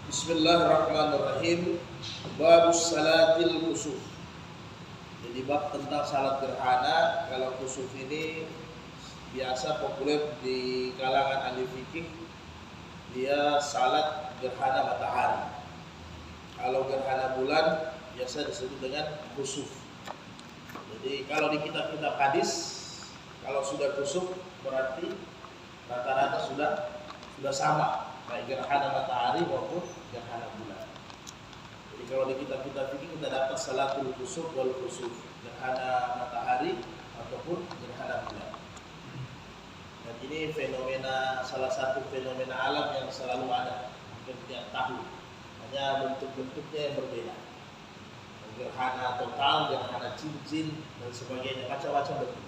Bismillahirrahmanirrahim. Bab salatil kusuf. Jadi bab tentang salat gerhana. Kalau kusuf ini biasa populer di kalangan ahli fikih, dia salat gerhana matahari. Kalau gerhana bulan biasa disebut dengan kusuf. Jadi kalau di kitab-kitab hadis, kalau sudah kusuf berarti rata-rata sudah sama, baik gerhana matahari maupun gerhana bulan. Jadi kalau di kitab-kitab fikih kita dapat salatul kusuf wal kusuf, gerhana matahari ataupun gerhana bulan. Dan ini fenomena, salah satu fenomena alam yang selalu ada hampir tiap tahun, hanya bentuk-bentuknya yang berbeda. Gerhana total, gerhana cincin dan sebagainya, macam-macam bentuk.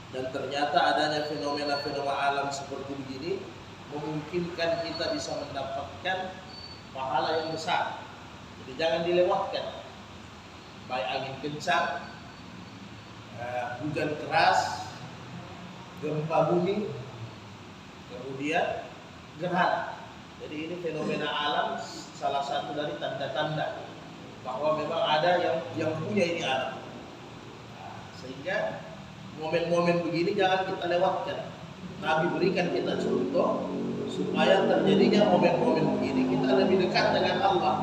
Dan ternyata adanya fenomena-fenomena alam seperti begini memungkinkan kita bisa mendapatkan pahala yang besar. Jadi jangan dilewatkan. Baik angin kencang, hujan keras, gempa bumi, kemudian gerhana. Jadi ini fenomena alam, salah satu dari tanda-tanda bahwa memang ada yang punya ini alam. Sehingga momen-momen begini jangan kita lewatkan. Nabi berikan kita contoh supaya terjadinya momen-momen begini kita lebih dekat dengan Allah.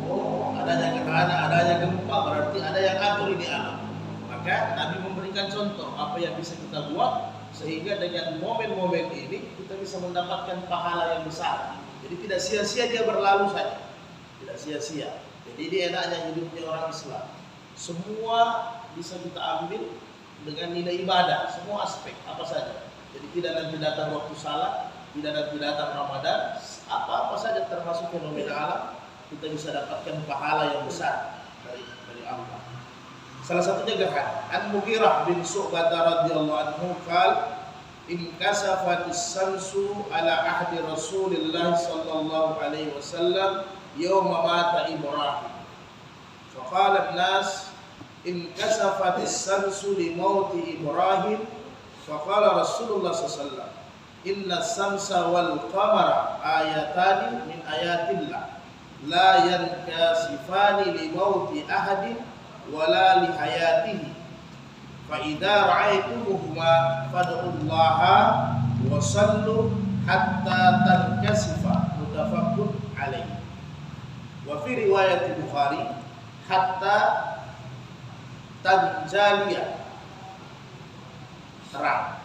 Oh, adanya gerhana, adanya gempa, berarti ada yang atur ini alam. Maka Nabi memberikan contoh apa yang bisa kita buat sehingga dengan momen-momen ini kita bisa mendapatkan pahala yang besar. Jadi tidak sia-sia dia berlalu saja. Tidak sia-sia. Jadi ini enaknya hidupnya orang Islam. Semua bisa kita ambil dengan nilai ibadah, semua aspek apa saja. Jadi tidak nanti datang waktu salat, tidak nanti datang Ramadan, apa-apa saja termasuk fenomena alam, kita bisa dapatkan pahala yang besar dari Allah. Salah satunya gerhana. An-Mughirah bin Syu'bah radhiyallahu anhu qala in kasafatis samsu ala ahdi Rasulillah sallallahu alaihi wasallam yawma mata Ibrahim. Faqala an-nas in kasafatis samsu li mauti Ibrahim. Faqala Rasulullah sallallahu alaihi wasallam inna samsa wal qamara ayatani min ayatillah la yankasifani li mauti ahadin wala li hayatihi fa idza ra'aytumuhuma fad'ullaha wa sallu hatta tankasifa muttafaqun alaihi. Wa fi riwayat Bukhari hatta tanjaliya, terang.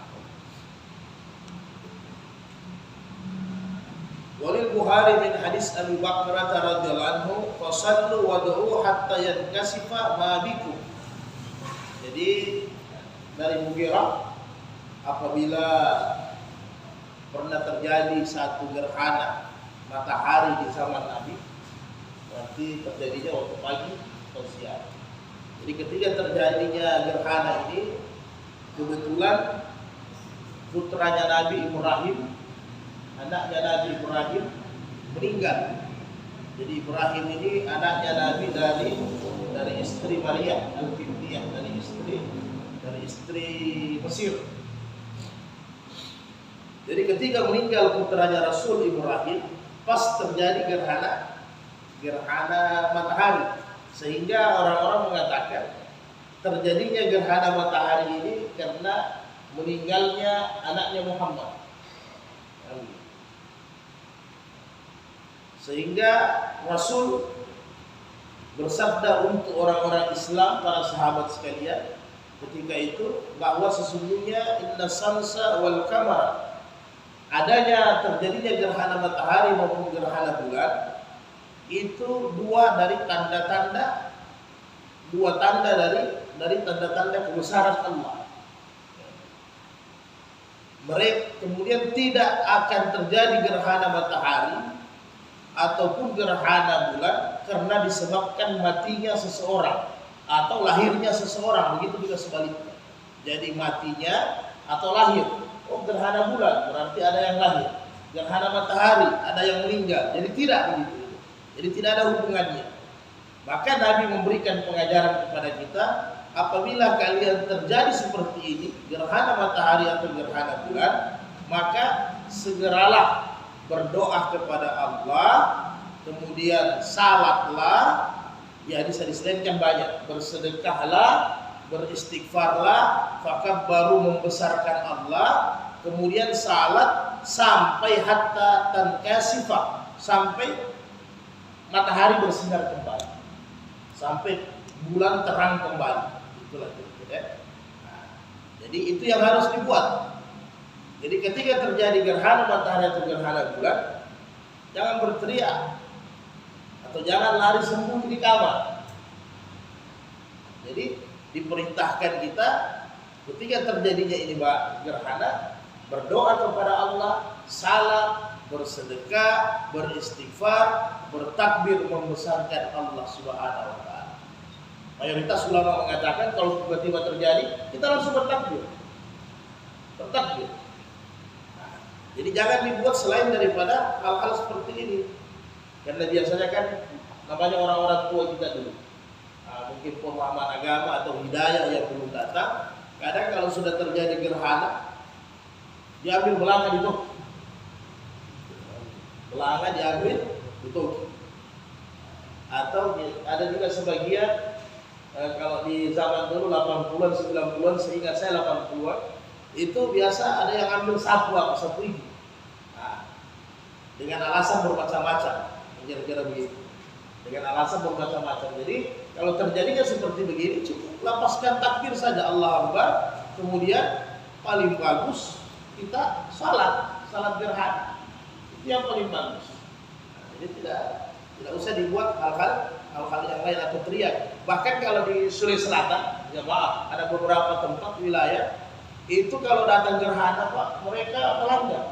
Walil Bukhari min hadis Abu Bakrah radhiyallahu anhu fasallu wad'u hatta yankasifa ma bikum. Jadi dari Mughirah, apabila pernah terjadi satu gerhana matahari di zaman Nabi, berarti terjadinya waktu pagi atau siang. Jadi ketika terjadinya gerhana ini, kebetulan putranya Nabi Ibrahim, anaknya Nabi Ibrahim meninggal. Jadi Ibrahim ini anaknya Nabi dari istri Maria Al-Qibtiyah, dari istri Mesir. Jadi ketika meninggal putranya Rasul Ibrahim, pas terjadi gerhana matahari, sehingga orang-orang mengatakan terjadinya gerhana matahari ini karena meninggalnya anaknya Muhammad. Sehingga Rasul bersabda untuk orang-orang Islam, para sahabat sekalian, ketika itu bahwa sesungguhnya inna samsa wal qamara, adanya terjadinya gerhana matahari maupun gerhana bulan itu dua tanda dari tanda-tanda kebesaran Allah. Mereka kemudian tidak akan terjadi gerhana matahari ataupun gerhana bulan karena disebabkan matinya seseorang atau lahirnya seseorang, begitu juga sebaliknya. Jadi matinya atau lahir. Oh, gerhana bulan berarti ada yang lahir. Gerhana matahari ada yang meninggal. Jadi tidak begitu. Jadi tidak ada hubungannya. Maka Nabi memberikan pengajaran kepada kita, apabila kalian terjadi seperti ini, gerhana matahari atau gerhana bulan, maka segeralah berdoa kepada Allah, kemudian salatlah, ya bisa diselainkan banyak, bersedekahlah, beristighfarlah, fakab baru membesarkan Allah, kemudian salat sampai hatta tankasifah, sampai matahari bersinar kembali, sampai bulan terang kembali. Itulah ya. Nah, jadi itu yang harus dibuat. Jadi ketika terjadi gerhana matahari atau gerhana bulan, jangan berteriak atau jangan lari sembunyi di kamar. Jadi diperintahkan kita ketika terjadinya ini gerhana, berdoa kepada Allah, salat, bersedekah, beristighfar, bertakbir membesarkan Allah Subhanahu wa taala. Mayoritas ulama mengatakan kalau tiba-tiba terjadi, kita langsung bertakbir. Bertakbir. Nah, jadi jangan dibuat selain daripada hal-hal seperti ini. Karena biasanya kan namanya orang-orang tua kita dulu. Nah, mungkin pemahaman agama atau hidayah yang belum datang, kadang kalau sudah terjadi gerhana, diambil belanga ditutup. Belanga diambil ditutup. Atau ada juga sebagian kalau di zaman dulu 80-an, 90-an, seingat saya 80-an, itu biasa ada yang ambil sapu gigi. Nah, dengan alasan bermacam-macam, kira-kira begitu. Dengan alasan bermacam-macam. Jadi kalau terjadinya seperti begini, cukup lepaskan takbir saja, Allah Akbar. Kemudian paling bagus kita salat gerhana. Itu yang paling bagus. Nah, jadi tidak usah dibuat hal-hal yang lain atau teriak. Bahkan kalau di Sulawesi Selatan, ya maaf, ada beberapa tempat wilayah itu kalau datang gerhana Pak, mereka telanjang.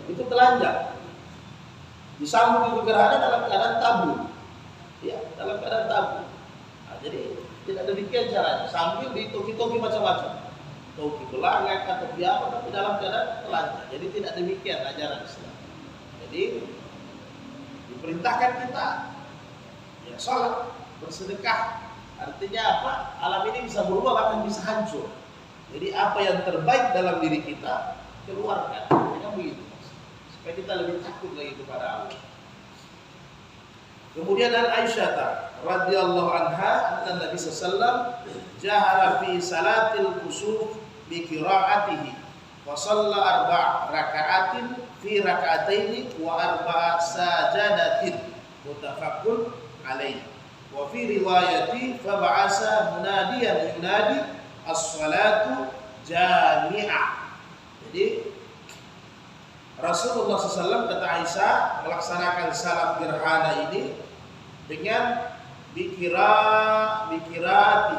Itu telanjang. Disambung itu gerhana dalam keadaan tabu. Ya, dalam keadaan tabu. Nah, jadi tidak demikian caranya. Sambil ditoki-toki macam-macam. Toki belangak atau apa, tapi dalam keadaan telanjang. Jadi tidak demikian ajaran Islam. Jadi diperintahkan kita ya sholat, bersedekah. Artinya apa? Alam ini bisa berubah, bahkan bisa hancur. Jadi apa yang terbaik dalam diri kita keluarkan. Tidak begitu. Supaya kita lebih takut lagi kepada Allah. Kemudian Aisyah radhiyallahu anha, anna Nabi sallallahu alaihi wasallam jahara fi salatil kusuf bi qiraatihi wa shalla arba' raka'atin fi raka'ataini wa arba' sajadatin muttafaqun alaihi. Wa fi riwayati fa ba'asa munadiyan yunadi as-salatu jami'ah. Jadi Rasulullah SAW kata Aisyah melaksanakan salat gerhana ini dengan bikiratihi,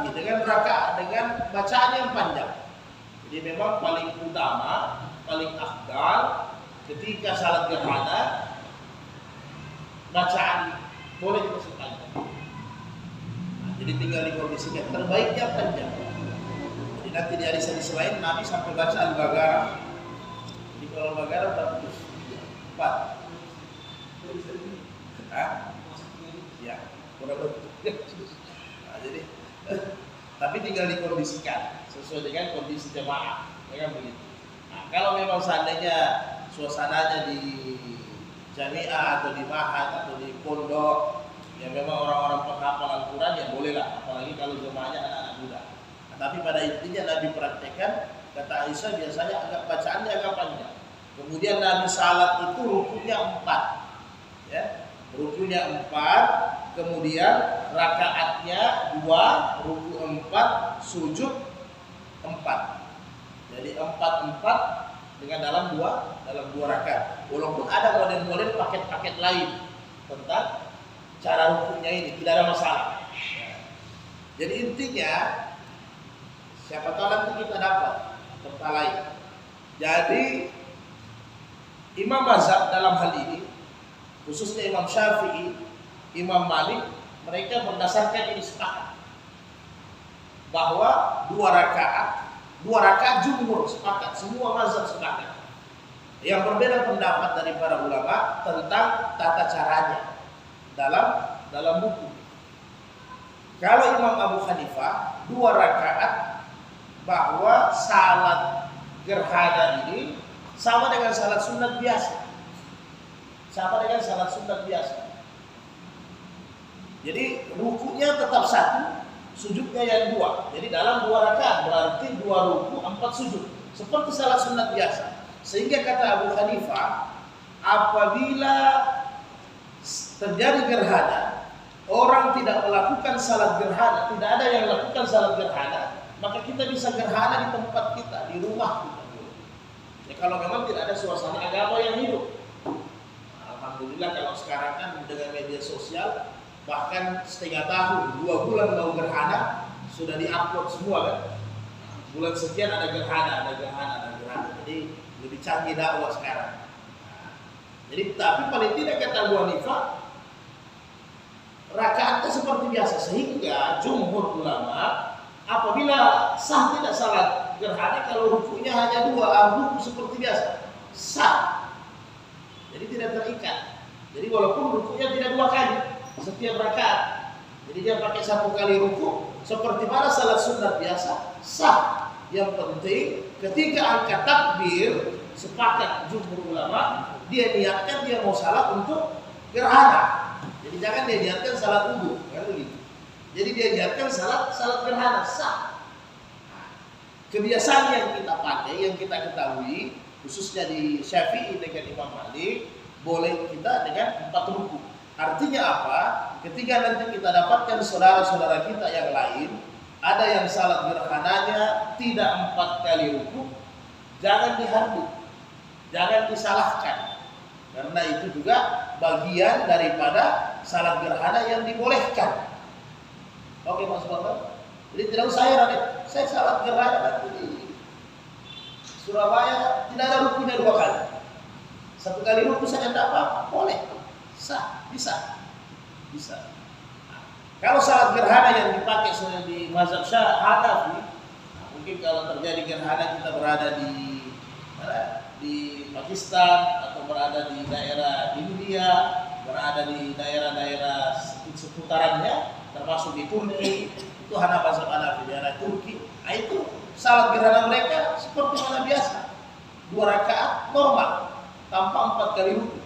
dengan rakaat, dengan bacaan yang panjang. Jadi memang paling utama, paling afdal ketika salat gerhana bacaan boleh diperpanjang. Nah, jadi tinggal dikondisikan, terbaiknya panjang. Jadi nanti di hadis-hadis lain Nabi sampai baca Al-Baqarah. Jadi kalau Al-Baqarah berapa juz? 4. Ya, kurang lebih. Nah, jadi tapi tinggal dikondisikan sesuai dengan kondisi jemaah, ya kan begitu. Nah, kalau memang seandainya suasananya di jamiah atau di ma'had atau di pondok, ya memang orang-orang penghafal Al-Quran ya bolehlah, apalagi kalau jemaahnya anak-anak muda. Nah, tapi pada intinya Nabi praktekkan, kata Aisyah biasanya bacaannya agak panjang. Kemudian Nabi salat itu rukunya 4, ya, rukunya 4, kemudian rakaatnya 2, ruku 4, sujud 4. Jadi 4 dengan dalam dua rakaat. Walaupun ada model-model paket-paket lain tentang cara rukunya ini, tidak ada masalah. Jadi intinya siapa tahu nanti kita dapat tempat lain. Jadi Imam mazhab dalam hal ini, khususnya Imam Syafi'i, Imam Malik, mereka berdasarkan ini sepakat bahwa 2 rakaat jumhur sepakat, semua mazhab sepakat. Yang berbeda pendapat dari para ulama tentang tata caranya dalam buku. Kalau Imam Abu Hanifah 2 rakaat, bahwa salat gerhana ini sama dengan salat sunat biasa. Sama dengan salat sunat biasa. Jadi rukunya tetap satu, sujudnya yang dua. Jadi dalam 2 rakaat berarti 2 ruku 4 sujud. Seperti salat sunat biasa. Sehingga kata Abu Hanifah, apabila terjadi gerhana, orang tidak melakukan salat gerhana, tidak ada yang melakukan salat gerhana, maka kita bisa gerhana di tempat kita, di rumah kita. Ya, kalau memang tidak ada suasana agama yang hidup. Alhamdulillah kalau sekarang kan dengan media sosial, bahkan setengah tahun, 2 bulan mau gerhana, sudah di-upload semua kan. Bulan sekian ada gerhana. Jadi lebih canggih dakwah sekarang. Jadi tapi paling tidak kata Abu Hanifah, rakaatnya seperti biasa, sehingga jumhur ulama apabila sah tidak salat gerhana kalau rukunya hanya 2, ruku seperti biasa, sah. Jadi tidak terikat. Jadi walaupun rukunya tidak 2 kali setiap rakaat, jadi dia pakai 1 kali ruku seperti mana salat sunat biasa, sah. Yang penting ketika angkat takbir, sepakat jumhur ulama, dia niatkan dia mau salat untuk gerhana. Jadi jangan dia niatkan salat wudu, kan begitu. Jadi dia niatkan salat gerhana, sah. Kebiasaan yang kita pakai, yang kita ketahui, khususnya di Syafi'i dengan Imam Malik, boleh kita dengan 4 ruku. Artinya apa? Ketika nanti kita dapatkan saudara-saudara kita yang lain, ada yang salat gerhananya tidak 4 kali ruku, jangan dihardik, jangan disalahkan, karena itu juga bagian daripada salat gerhana yang dibolehkan. Oke Mas Bapak, jadi tidak usah heran, saya salat gerhana di Surabaya tidak ada rukunya 2 kali, 1 kali ruku saja tidak apa, boleh, sah, bisa. Kalau salat gerhana yang dipakai di mazhab Hanafi, mungkin kalau terjadi gerhana kita berada di Pakistan atau berada di daerah India, berada di daerah-daerah seputarannya, termasuk di Turki, itu mazhab Hanafi, daerah Turki. Nah, itu salat gerhana mereka seperti mana biasa, 2 rakaat normal tanpa 4 kali ruku.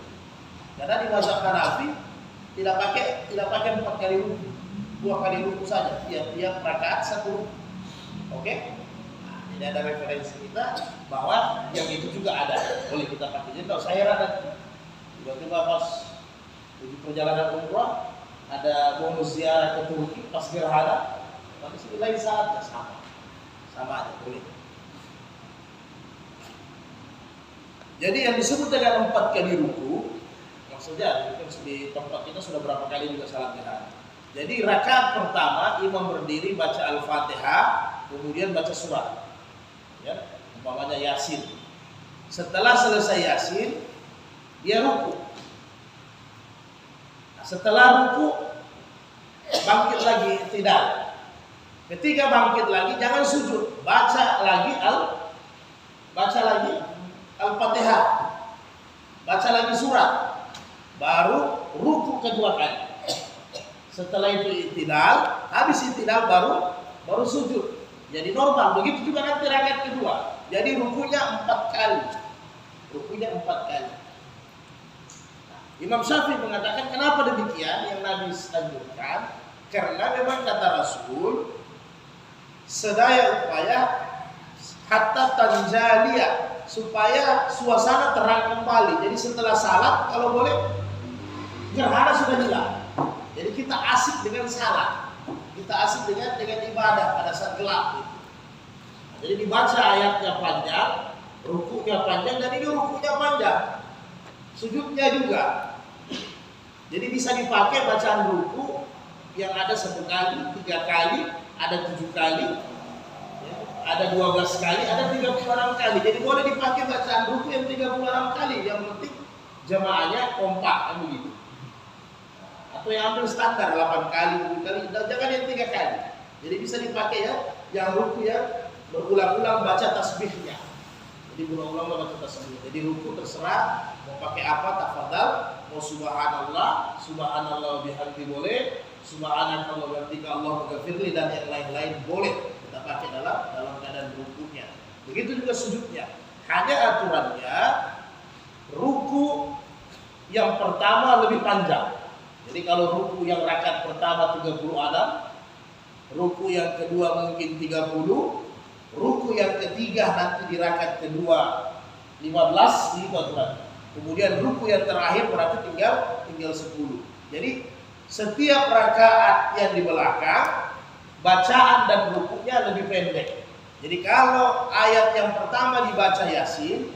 Karena di mazhab Hanafi tidak pakai 4 kali ruku, 2 kali ruku saja, tiap rakaat 1 ruku. Oke? Nah, ini ada referensi kita bahwa yang itu juga ada, boleh kita pakai. Jadi kalau saya heran, tiba-tiba pas di perjalanan umrah ada bonus ziarah ke Turki pas gerhana, tapi sini lain saatnya sama aja, boleh. Jadi yang disebut dengan 4 kali ruku, maksudnya mungkin di tempat kita sudah berapa kali juga salat gerhana. Jadi rakaat pertama imam berdiri baca Al-Fatihah, kemudian baca surat, ya, umpamanya Yasin. Setelah selesai Yasin, dia ruku. Nah, setelah ruku, bangkit lagi tidak. Ketika bangkit lagi, jangan sujud, baca lagi Al-Fatihah, baca lagi surat, baru ruku kedua kali. Setelah itu i'tidal, habis i'tidal baru sujud. Jadi normal. Begitu juga nanti rakaat kedua. Jadi rukunya 4 kali. Imam Syafi'i mengatakan kenapa demikian yang Nabi anjurkan? Karena memang kata Rasul, sedaya upaya hatta tanjalia, supaya suasana terang kembali. Jadi setelah salat kalau boleh gerhana sudah hilang. Jadi kita asik dengan salat, kita asik dengan ibadah pada saat gelap. Jadi dibaca ayatnya panjang, rukunya panjang, dan ini rukunya panjang, sujudnya juga. Jadi bisa dipakai bacaan ruku yang ada 1 kali, 3 kali, ada 7 kali, ya, ada 12 kali, ada 36 kali. Jadi boleh dipakai bacaan ruku yang 36 kali. Yang penting jamaahnya kompak, kan begitu. Atau yang ambil standar 8 kali, 7 kali, jangan yang 3 kali. Jadi bisa dipakai ya, yang ruku ya berulang-ulang baca tasbihnya. Jadi berulang-ulang baca tasbih. Jadi ruku terserah mau pakai apa, tafadhal. Mau subhanallah bihamdi boleh, subhanallah bihamdika Allahumma ghafirli, dan yang lain-lain boleh kita pakai dalam keadaan rukunya. Begitu juga sujudnya. Hanya aturannya ruku yang pertama lebih panjang. Jadi kalau ruku yang rakaat pertama 30 adab, ruku yang kedua mungkin 30, ruku yang ketiga nanti di rakaat kedua 15, itu aturan. Kemudian ruku yang terakhir berarti tinggal 10. Jadi setiap rakaat yang di belakang bacaan dan rukunya lebih pendek. Jadi kalau ayat yang pertama dibaca Yasin,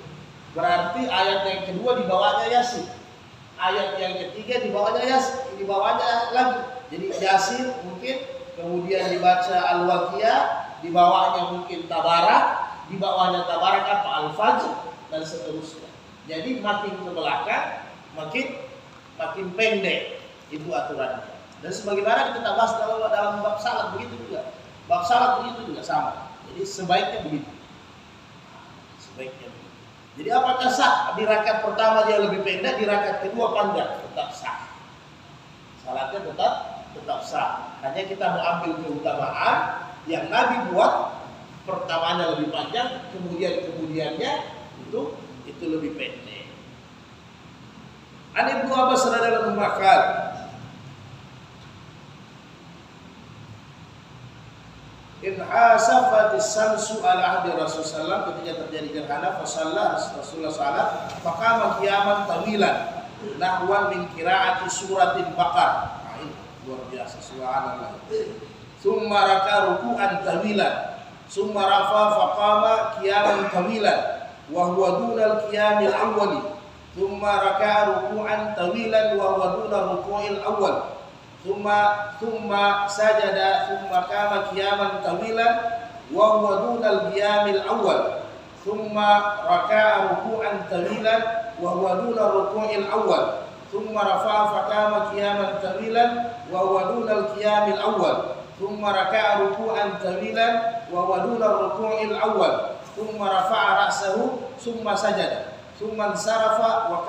berarti ayat yang kedua dibawanya Yasin. Ayat yang ketiga dibawanya Yasin, dibawanya lagi. Jadi Yasin mungkin, kemudian dibaca Al-Waqiah, dibawanya mungkin Tabarak, dibawanya Tabarak apa Al-Fajr dan seterusnya. Jadi makin ke belakang makin pendek, itu aturannya. Dan sebagaimana kita bahas dalam bab salat begitu juga. Bab salat begitu juga sama. Jadi sebaiknya begitu. Sebaiknya begitu. Jadi apakah sah di rakaat pertama dia lebih pendek, di rakaat kedua panjang? Tetap sah. Salatnya tetap sah. Hanya kita mengambil keutamaan yang Nabi buat, pertamanya lebih panjang, kemudiannya itu lebih pendek. An Ibnu Abbas radhiyallahu anhu in hasafatis samsu ala ahdi Rasulullah, ketika terjadi gerhana, fasalla Rasulullah salat, faqama qiyaman tawilan nahwan min qiraati suratin Baqarah. Nah, ini luar biasa, subhanallah. Tsumma raka ruku'an tawilan, tsumma rafa faqama qiyaman tawilan wa huwa dunal qiyamil awwali, tsumma raka ruku'an tawilan wa huwa dunal ruku'il awwal. Thumma sajada thumma qama qiyaman tawilan wa huwa dunal qiyamil awwal. Thumma raka'a ruku'an tawilan wa huwa dunal ruku'il awwal. Thumma rafa'a faqama qiyaman tawilan wa huwa dunal qiyamil awwal. Thumma raka'a ruku'an tawilan wa huwa dunal ruku'il awwal. Thumma rafa'a ra'sahu thumma sajada. Thumma insarafa wa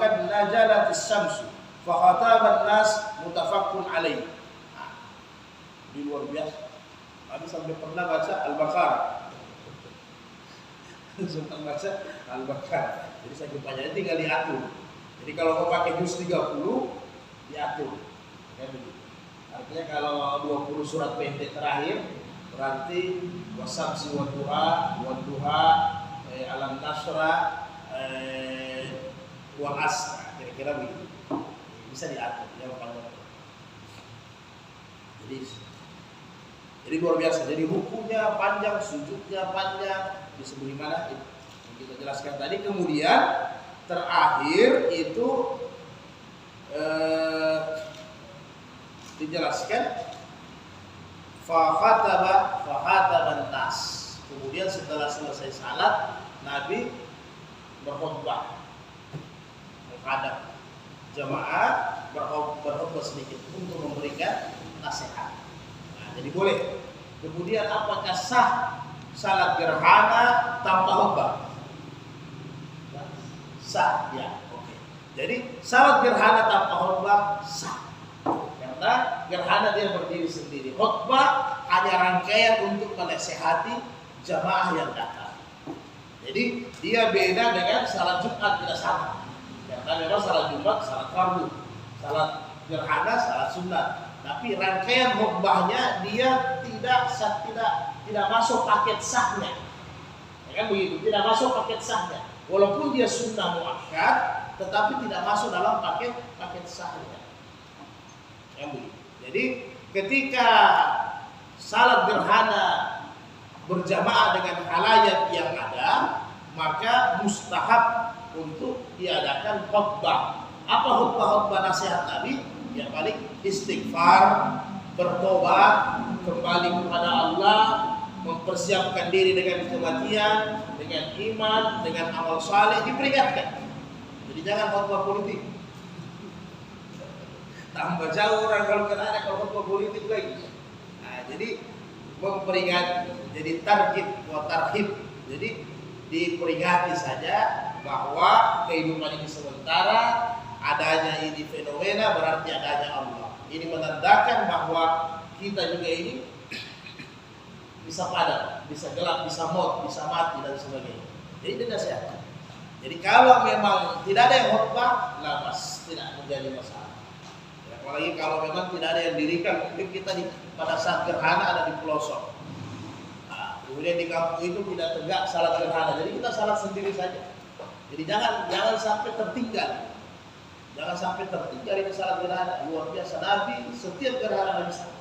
kad najalat as-samsu. Fakhataban nas mutafaqqun alaih. Di luar biasa. Kami sampai pernah baca Al-Baqarah. Sempat baca Al-Baqarah. Jadi saya panjangnya tinggal diatur. Jadi kalau mau pakai juz 30 diatur. Ya begitu. Artinya kalau 20 surat pendek terakhir berarti wasamsi wa duha, alam nasra, wal asr. Kira-kira begitu. Bisa diatur ya panjang. Jadi luar biasa. Jadi rukunya panjang, sujudnya panjang, sebagaimana itu yang kita jelaskan tadi. Kemudian terakhir itu dijelaskan fakhataban nas. Kemudian setelah selesai salat, Nabi berkhutbah menghadap jamaah, berkhutbah sedikit untuk memberikan nasihat. Nah, jadi boleh. Kemudian apakah sah salat gerhana tanpa khutbah? Sah, ya. Oke. Jadi salat gerhana tanpa khutbah sah. Karena gerhana dia berdiri sendiri. Khutbah hanya rangkaian untuk menasihati jamaah yang datang. Jadi dia beda dengan salat Jumat, tidak sama. Karena memang salat Jumat salat fardu, salat gerhana salat sunat. Tapi rangkaian khutbahnya dia tidak masuk paket sahnya. Ya kan begitu, tidak masuk paket sahnya. Walaupun dia sunnah muakkad, tetapi tidak masuk dalam paket sahnya. Ya begitu. Jadi ketika salat gerhana berjamaah dengan halayak yang ada, maka mustahab untuk diadakan khutbah. Apa khutbah nasihat Nabi? Yang paling istighfar, bertobat, kembali kepada Allah, mempersiapkan diri dengan kematian, dengan iman, dengan amal saleh, diperingatkan. Jadi jangan khutbah politik. Tambah jauh orang kalau kena kalau khutbah politik lagi. Nah, jadi memperingati, jadi targhib wa tarhib. Jadi diperingati saja bahwa kehidupan ini sementara, adanya ini fenomena berarti adanya Allah. Ini menandakan bahwa kita juga ini bisa padam, bisa gelap, bisa maut, bisa mati dan sebagainya. Jadi dinasihatkan. Jadi kalau memang tidak ada yang khutbah, lamas tidak menjadi masalah. Ya, apalagi kalau memang tidak ada yang dirikan, mungkin kita pada saat gerhana ada di pelosok. Nah, kemudian di kampung itu tidak tegak salat gerhana, jadi kita salat sendiri saja. Jadi jangan sampai tertinggal. Jangan sampai tertinggal ini salat gerhana. Luar biasa, Nabi setiap gerhana Nabi salat.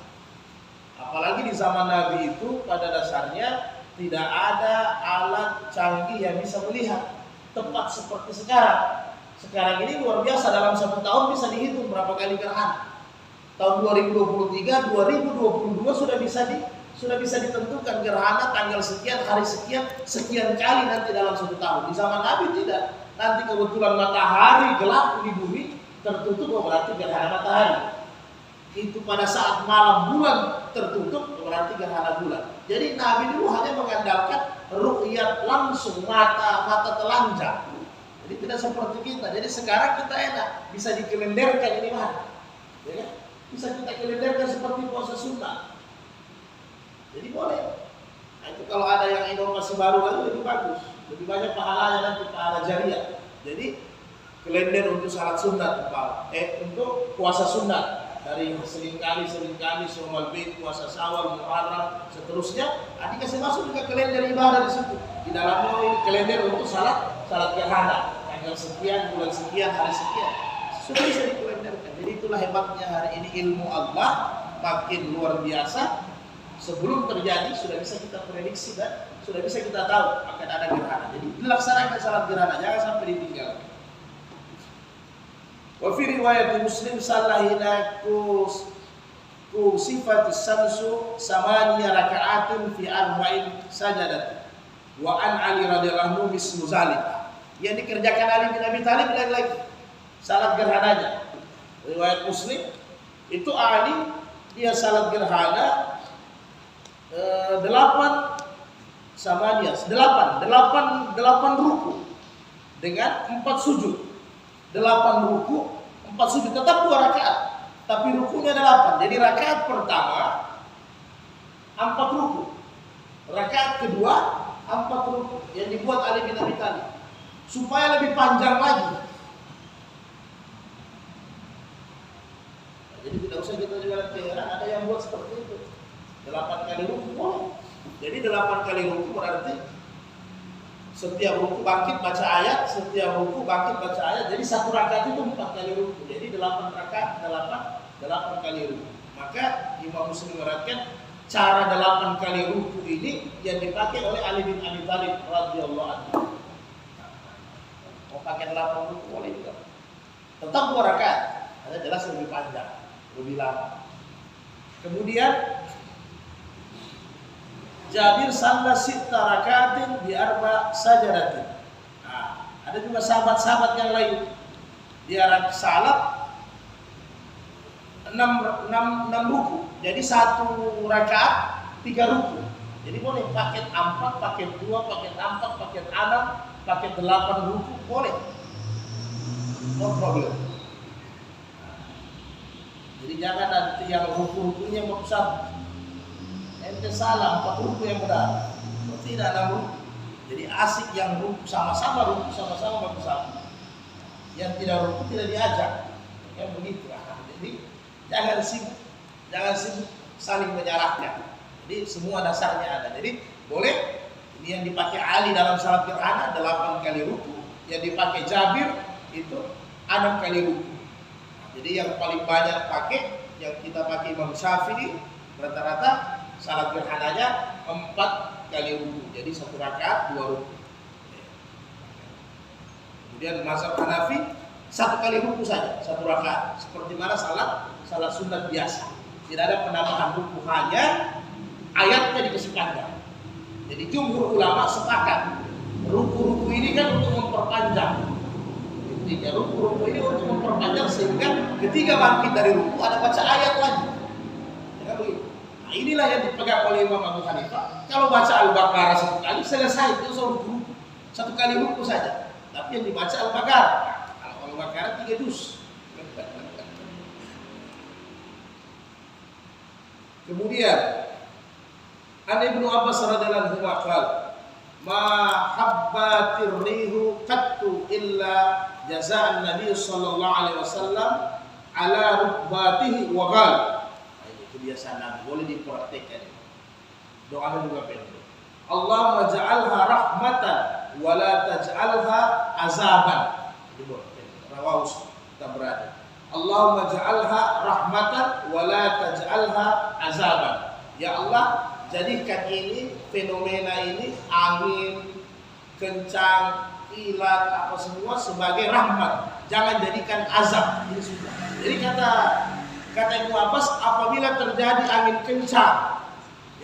Apalagi di zaman Nabi itu pada dasarnya tidak ada alat canggih yang bisa melihat tepat seperti sekarang. Sekarang ini luar biasa, dalam 1 tahun bisa dihitung berapa kali gerhana. Tahun 2023, 2022 sudah bisa ditentukan gerhana tanggal sekian, hari sekian kali nanti dalam 1 tahun. Di zaman Nabi tidak. Nanti kebetulan matahari gelap di bumi tertutup, berarti gerhana matahari. Itu pada saat malam bulan tertutup, berarti gerhana bulan. Jadi Nabi dulu hanya mengandalkan ru'yat langsung, mata telanjang. Jadi tidak seperti kita. Jadi sekarang kita enak, bisa dikelenderkan ini mana, ya kan? Bisa kita kelenderkan seperti puasa sunnah. Jadi boleh. Nah, itu kalau ada yang inovasi baru lagi lebih bagus, lebih banyak pahalanya nanti, pahala jariah. Jadi kelender untuk salat sunat, untuk puasa sunat. Dari Senin kali, Syawal Bait, puasa Syawal, Muharram, seterusnya, dikasih masuk juga kalender ibadah di situ. Di dalamnya ini kalender untuk salat gerhana, tanggal sekian, bulan sekian, hari sekian. Sudah bisa dikalenderkan. Jadi itulah hebatnya hari ini ilmu Allah makin luar biasa. Sebelum terjadi sudah bisa kita prediksi dan sudah bisa kita tahu akan ada gerhana. Jadi dilaksanakan salat gerhana, jangan sampai ditinggalkan. Wa fi riwayat Muslim sallahina sifatis samsu samaniya raka'atin fi arba'in sajadat wa an Ali radhiyallahu anhu mislu zalika. Yang dikerjakan Ali bin Abi Thalib lagi salat gerhananya. Riwayat Muslim itu Ali dia salat gerhana 8 ruku dengan 4 sujud. 8 ruku, 4 sujud, tetap 2 rakaat, tapi rukunya 8. Jadi rakaat pertama 4 ruku, rakaat kedua 4 ruku yang dibuat Ali bin Abi Thalib supaya lebih panjang lagi. Jadi tidak usah kita jualan heran, ada yang buat seperti itu. 8 kali ruku boleh. Jadi 8 kali ruku berarti setiap ruku bangkit baca ayat, setiap ruku bangkit baca ayat. Jadi 1 rakaat itu 4 kali ruku. Jadi 8 rakaat 8 kali ruku. Maka Imam Muslim mengatakan cara 8 kali ruku ini yang dipakai oleh Ali bin Abi Thalib radhiyallahu anhu. Mau pakai 8 ruku boleh juga. Tetap 2 rakaat. Ada jelas lebih panjang, lebih lama. Kemudian Jabir salla 6 rakaatin bi 4 sajadatin. Nah, ada juga sahabat-sahabat yang lain. Dia salat 6 ruku. Jadi 1 rakaat 3 ruku. Jadi boleh paket 4, paket 2, paket 4, paket 6, paket 8 ruku boleh. No problem. Jadi jangan nanti yang ruku-rukunya besar. Ente salah, 4 ruku yang benar. Tidak ada ruku. Jadi asik yang ruku sama-sama bersama. Yang tidak ruku tidak diajak. Yang begitu. Jadi jangan sibuk saling menyalahkan. Jadi semua dasarnya ada. Jadi boleh. Ini yang dipakai Ali dalam salat gerhana 8 kali ruku. Yang dipakai Jabir itu 6 kali ruku. Jadi yang paling banyak pakai, yang kita pakai Imam Syafi'i rata-rata salat gerhananya 4 kali ruku. Jadi 1 rakaat 2 ruku. Kemudian mazhab Hanafi 1 kali ruku saja, 1 rakaat. Seperti mana salat sunat biasa. Tidak ada penambahan ruku, hanya ayatnya dikasih panjang. Jadi jumhur ulama sepakat ruku-ruku ini kan untuk memperpanjang. Intinya ruku-ruku ini untuk memperpanjang sehingga ketika bangkit dari ruku ada baca ayat lagi. Ya, begitu. Nah, inilah yang dipegang oleh Imam Abu Hanifah. Kalau baca Al-Baqarah 1 kali selesai, itu ruku. 1 kali ruku saja. Tapi yang dibaca Al-Baqarah. Kalau Al-Baqarah 3 juz. Kemudian An Ibnu Abbas radhiyallahu anhu qala ma habbatir rihu qattu illa jazaan Nabi sallallahu alaihi wasallam ala rukbatihi wa qal. Ini kebiasaan Nabi, boleh dipraktikkan. Doa juga pendek. Allahumma ja'alha rahmatan wa la taj'alha azaban. Itu rawahu Tabrani. Allahumma ja'alha rahmatan wa la taj'alha azaban. Ya Allah, jadikan ini fenomena ini angin kencang, kilat apa semua sebagai rahmat. Jangan jadikan azab. Ini sudah. Jadi kata Ibnu Abbas, apabila terjadi angin kencang